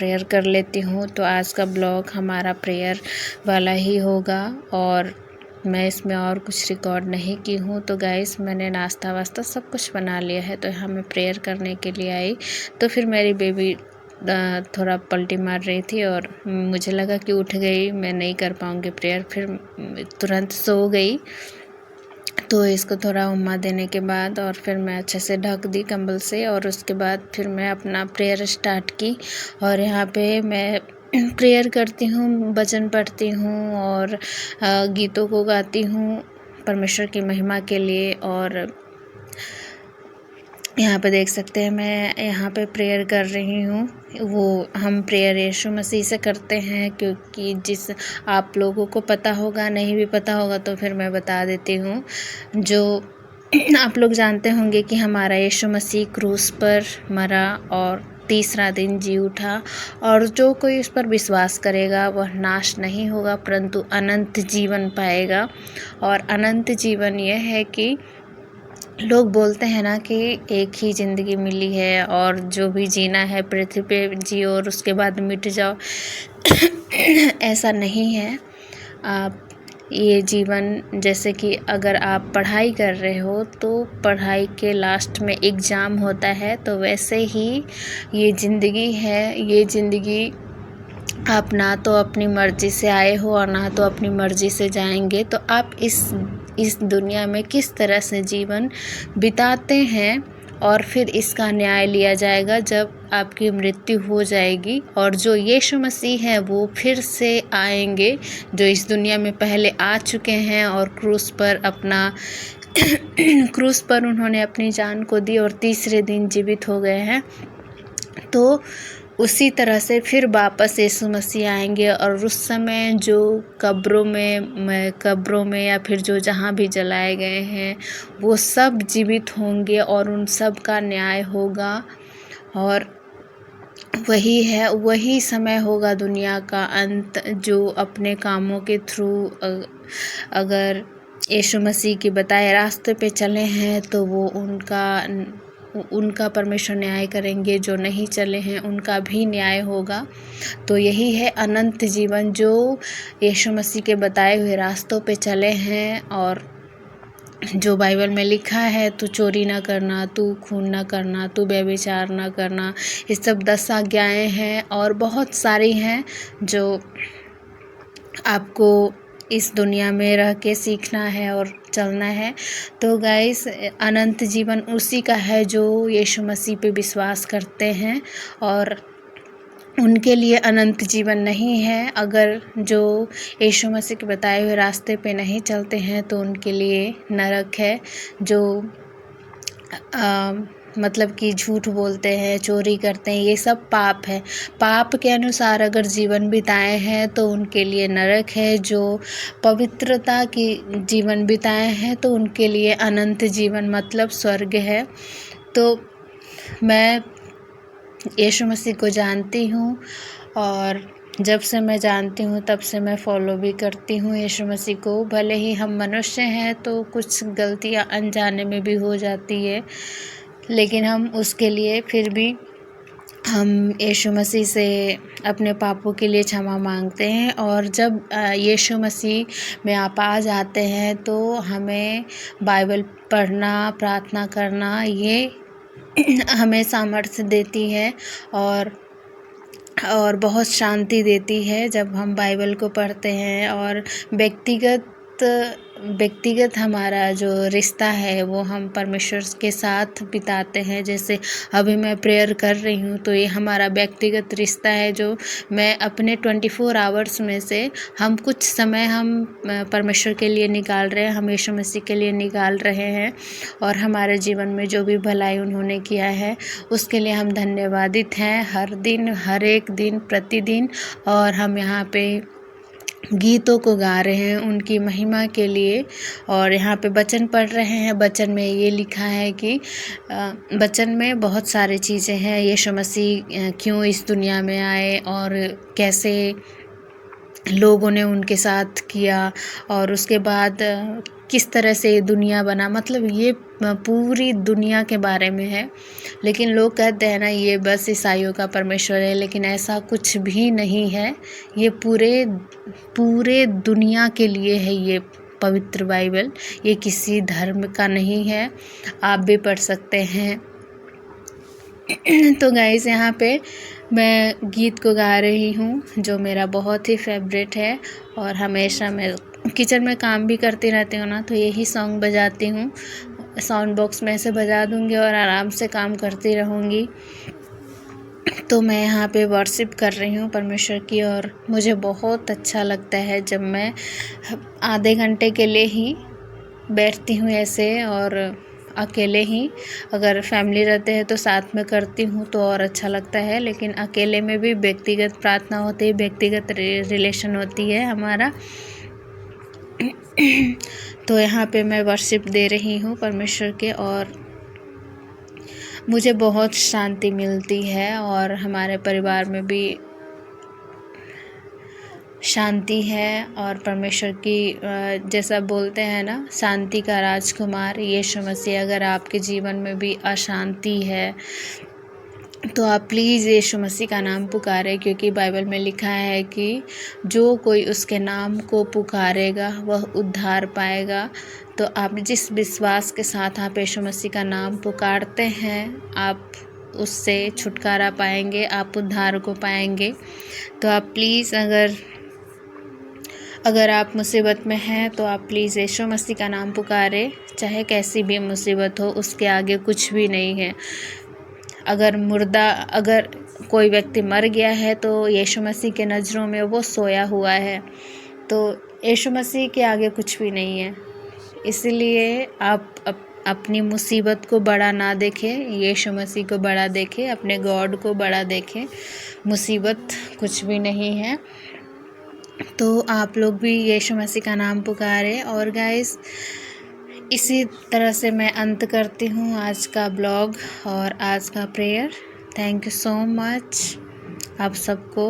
Prayer कर लेती हूँ। तो आज का ब्लॉग हमारा प्रेयर वाला ही होगा और मैं इसमें और कुछ रिकॉर्ड नहीं की हूँ। तो गाइस मैंने नाश्ता वास्ता सब कुछ बना लिया है। तो यहाँ मैं प्रेयर करने के लिए आई तो फिर मेरी बेबी थोड़ा पलटी मार रही थी और मुझे लगा कि उठ गई, मैं नहीं कर पाऊँगी प्रेयर, फिर तुरंत सो गई। तो इसको थोड़ा उम्मा देने के बाद और फिर मैं अच्छे से ढक दी कंबल से और उसके बाद फिर मैं अपना प्रेयर स्टार्ट की। और यहाँ पे मैं प्रेयर करती हूँ, भजन पढ़ती हूँ और गीतों को गाती हूँ परमेश्वर की महिमा के लिए। और यहाँ पे देख सकते हैं मैं यहाँ पे प्रेयर कर रही हूँ। वो हम प्रेयर यीशु मसीह से करते हैं, क्योंकि जिस आप लोगों को पता होगा, नहीं भी पता होगा तो फिर मैं बता देती हूँ। जो आप लोग जानते होंगे कि हमारा यीशु मसीह क्रूस पर मरा और तीसरा दिन जी उठा, और जो कोई उस पर विश्वास करेगा वह नाश नहीं होगा परंतु अनंत जीवन पाएगा। और अनंत जीवन यह है कि लोग बोलते हैं ना कि एक ही ज़िंदगी मिली है और जो भी जीना है पृथ्वी पे जियो और उसके बाद मिट जाओ। ऐसा नहीं है। आप ये जीवन, जैसे कि अगर आप पढ़ाई कर रहे हो तो पढ़ाई के लास्ट में एग्ज़ाम होता है, तो वैसे ही ये ज़िंदगी है। ये ज़िंदगी आप ना तो अपनी मर्ज़ी से आए हो और ना तो अपनी मर्ज़ी से जाएंगे। तो आप इस दुनिया में किस तरह से जीवन बिताते हैं और फिर इसका न्याय लिया जाएगा जब आपकी मृत्यु हो जाएगी। और जो यीशु मसीह हैं वो फिर से आएंगे, जो इस दुनिया में पहले आ चुके हैं और क्रूस पर उन्होंने अपनी जान को दी और तीसरे दिन जीवित हो गए हैं। तो उसी तरह से फिर वापस यीशु मसीह आएंगे और उस समय जो कब्रों में या फिर जो जहाँ भी जलाए गए हैं वो सब जीवित होंगे और उन सब का न्याय होगा। और वही समय होगा दुनिया का अंत, जो अपने कामों के थ्रू अगर यीशु मसीह के बताए रास्ते पे चले हैं तो वो उनका परमेश्वर न्याय करेंगे, जो नहीं चले हैं उनका भी न्याय होगा। तो यही है अनंत जीवन, जो यीशु मसीह के बताए हुए रास्तों पे चले हैं। और जो बाइबल में लिखा है, तू चोरी ना करना, तू खून ना करना, तू व्यभिचार ना करना, ये सब 10 आज्ञाएं हैं और बहुत सारी हैं जो आपको इस दुनिया में रह के सीखना है और चलना है। तो गाइस अनंत जीवन उसी का है जो यीशु मसीह पे विश्वास करते हैं, और उनके लिए अनंत जीवन नहीं है। अगर जो यीशु मसीह के बताए हुए रास्ते पे नहीं चलते हैं तो उनके लिए नरक है। जो मतलब कि झूठ बोलते हैं, चोरी करते हैं, ये सब पाप है। पाप के अनुसार अगर जीवन बिताए हैं तो उनके लिए नरक है। जो पवित्रता की जीवन बिताए हैं तो उनके लिए अनंत जीवन मतलब स्वर्ग है। तो मैं यीशु मसीह को जानती हूँ और जब से मैं जानती हूँ तब से मैं फॉलो भी करती हूँ यीशु मसीह को। भले ही हम मनुष्य हैं तो कुछ गलतियाँ अनजाने में भी हो जाती है, लेकिन हम उसके लिए फिर भी हम यीशु मसीह से अपने पापों के लिए क्षमा मांगते हैं। और जब यीशु मसीह में आप आ जाते हैं तो हमें बाइबल पढ़ना, प्रार्थना करना, ये हमें सामर्थ्य देती है और बहुत शांति देती है जब हम बाइबल को पढ़ते हैं। और व्यक्तिगत हमारा जो रिश्ता है वो हम परमेश्वर के साथ बिताते हैं। जैसे अभी मैं प्रेयर कर रही हूँ तो ये हमारा व्यक्तिगत रिश्ता है, जो मैं अपने 24 आवर्स में से हम कुछ समय हम परमेश्वर के लिए निकाल रहे हैं, हम यीशु मसीह के लिए निकाल रहे हैं। और हमारे जीवन में जो भी भलाई उन्होंने किया है उसके लिए हम धन्यवादित हैं हर दिन, हर एक दिन, प्रतिदिन। और हम यहाँ पे गीतों को गा रहे हैं उनकी महिमा के लिए और यहाँ पे वचन पढ़ रहे हैं। वचन में ये लिखा है कि वचन में बहुत सारी चीज़ें हैं, यीशु मसीह क्यों इस दुनिया में आए और कैसे लोगों ने उनके साथ किया, और उसके बाद किस तरह से ये दुनिया बना, मतलब ये पूरी दुनिया के बारे में है। लेकिन लोग कहते हैं ना ये बस ईसाइयों का परमेश्वर है, लेकिन ऐसा कुछ भी नहीं है। ये पूरे दुनिया के लिए है ये पवित्र बाइबल। ये किसी धर्म का नहीं है, आप भी पढ़ सकते हैं। तो गाइस यहाँ पे मैं गीत को गा रही हूँ जो मेरा बहुत ही फेवरेट है, और हमेशा मैं किचन में काम भी करती रहती हूँ ना, तो यही सॉन्ग बजाती हूँ। साउंड बॉक्स में से बजा दूँगी और आराम से काम करती रहूँगी। तो मैं यहाँ पे वर्शिप कर रही हूँ परमेश्वर की, और मुझे बहुत अच्छा लगता है जब मैं आधे घंटे के लिए ही बैठती हूँ ऐसे, और अकेले ही। अगर फैमिली रहते हैं तो साथ में करती हूँ तो और अच्छा लगता है, लेकिन अकेले में भी व्यक्तिगत प्रार्थना होती है, व्यक्तिगत रिलेशन होती है हमारा। तो यहाँ पे मैं वर्शिप दे रही हूँ परमेश्वर के, और मुझे बहुत शांति मिलती है, और हमारे परिवार में भी शांति है। और परमेश्वर की जैसा बोलते हैं ना, शांति का राजकुमार यीशु मसीह, अगर आपके जीवन में भी अशांति है तो आप प्लीज़ यीशु मसीह का नाम पुकारें, क्योंकि बाइबल में लिखा है कि जो कोई उसके नाम को पुकारेगा वह उद्धार पाएगा। तो आप जिस विश्वास के साथ आप यीशु मसीह का नाम पुकारते हैं, आप उससे छुटकारा पाएंगे, आप उद्धार को पाएंगे। तो आप प्लीज़ अगर आप मुसीबत में हैं तो आप प्लीज़ यीशु मसीह का नाम पुकारें, चाहे कैसी भी मुसीबत हो, उसके आगे कुछ भी नहीं है। अगर कोई व्यक्ति मर गया है तो यीशु मसीह के नज़रों में वो सोया हुआ है, तो यीशु मसीह के आगे कुछ भी नहीं है। इसलिए आप अपनी मुसीबत को बड़ा ना देखें, यीशु मसीह को बड़ा देखें, अपने गॉड को बड़ा देखें। मुसीबत कुछ भी नहीं है। तो आप लोग भी यीशु मसीह का नाम पुकारें। और गाइस, इसी तरह से मैं अंत करती हूँ आज का ब्लॉग और आज का prayer. Thank you so much आप सबको।